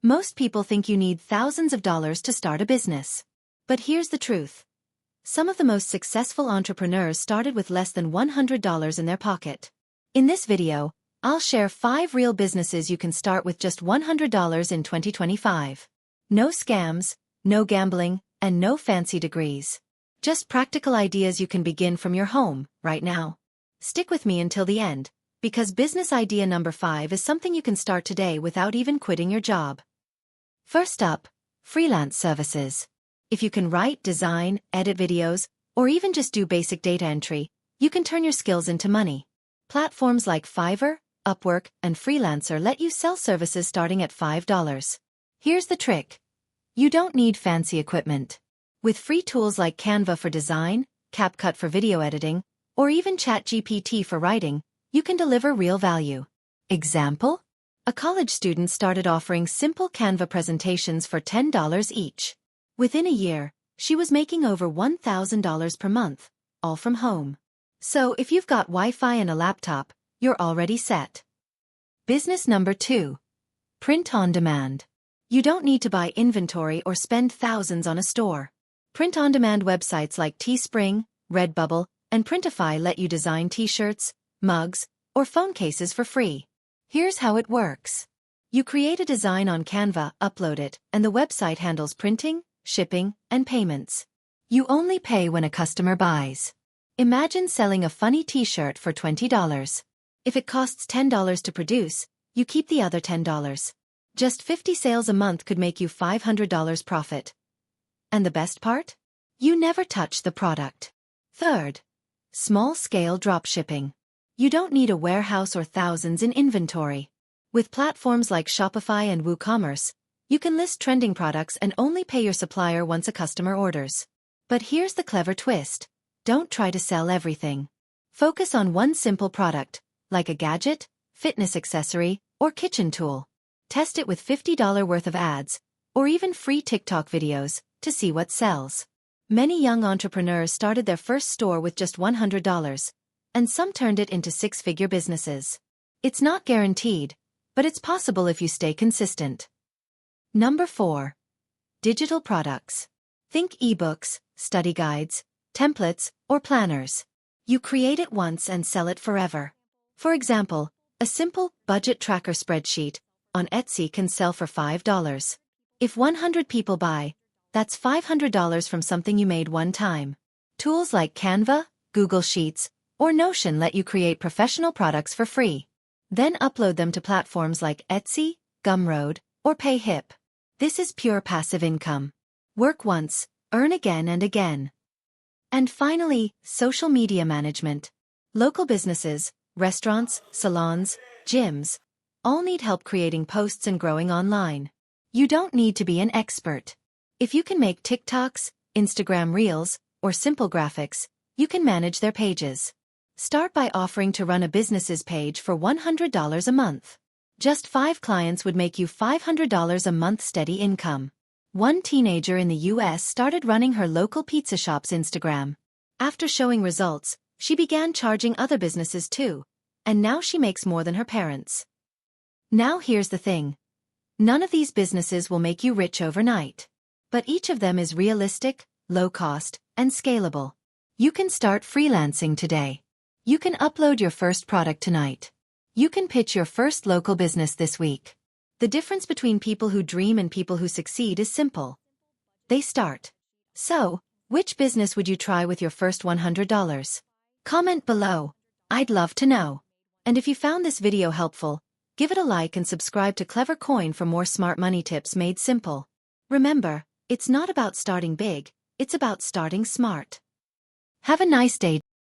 Most people think you need thousands of dollars to start a business. But here's the truth. Some of the most successful entrepreneurs started with less than $100 in their pocket. In this video, I'll share 5 real businesses you can start with just $100 in 2025. No scams, no gambling, and no fancy degrees. Just practical ideas you can begin from your home, right now. Stick with me until the end, because business idea number 5 is something you can start today without even quitting your job. First up, freelance services. If you can write, design, edit videos, or even just do basic data entry, you can turn your skills into money. Platforms like Fiverr, Upwork, and Freelancer let you sell services starting at $5. Here's the trick. You don't need fancy equipment. With free tools like Canva for design, CapCut for video editing, or even ChatGPT for writing, you can deliver real value. Example? A college student started offering simple Canva presentations for $10 each. Within a year, she was making over $1,000 per month, all from home. So if you've got Wi-Fi and a laptop, you're already set. Business number 2. Print on demand. You don't need to buy inventory or spend thousands on a store. Print-on-demand websites like Teespring, Redbubble, and Printify let you design t-shirts, mugs, or phone cases for free. Here's how it works. You create a design on Canva, upload it, and the website handles printing, shipping, and payments. You only pay when a customer buys. Imagine selling a funny t-shirt for $20. If it costs $10 to produce, you keep the other $10. Just 50 sales a month could make you $500 profit. And the best part? You never touch the product. Third, small-scale dropshipping. You don't need a warehouse or thousands in inventory. With platforms like Shopify and WooCommerce, you can list trending products and only pay your supplier once a customer orders. But here's the clever twist. Don't try to sell everything. Focus on one simple product, like a gadget, fitness accessory, or kitchen tool. Test it with $50 worth of ads, or even free TikTok videos, to see what sells. Many young entrepreneurs started their first store with just $100, and some turned it into 6-figure businesses. It's not guaranteed, but it's possible if you stay consistent. Number 4. Digital products. Think ebooks, study guides, templates, or planners. You create it once and sell it forever. For example, a simple budget tracker spreadsheet on Etsy can sell for $5. If 100 people buy, that's $500 from something you made one time. Tools like Canva, Google Sheets, or Notion let you create professional products for free. Then upload them to platforms like Etsy, Gumroad, or PayHip. This is pure passive income. Work once, earn again and again. And finally, social media management. Local businesses, restaurants, salons, gyms, all need help creating posts and growing online. You don't need to be an expert. If you can make TikToks, Instagram Reels, or simple graphics, you can manage their pages. Start by offering to run a business's page for $100 a month. Just 5 clients would make you $500 a month steady income. One teenager in the US started running her local pizza shop's Instagram. After showing results, she began charging other businesses too, and now she makes more than her parents. Now here's the thing. None of these businesses will make you rich overnight. But each of them is realistic, low-cost, and scalable. You can start freelancing today. You can upload your first product tonight. You can pitch your first local business this week. The difference between people who dream and people who succeed is simple. They start. So, which business would you try with your first $100? Comment below. I'd love to know. And if you found this video helpful, give it a like and subscribe to Clever Coin for more smart money tips made simple. Remember, it's not about starting big, it's about starting smart. Have a nice day.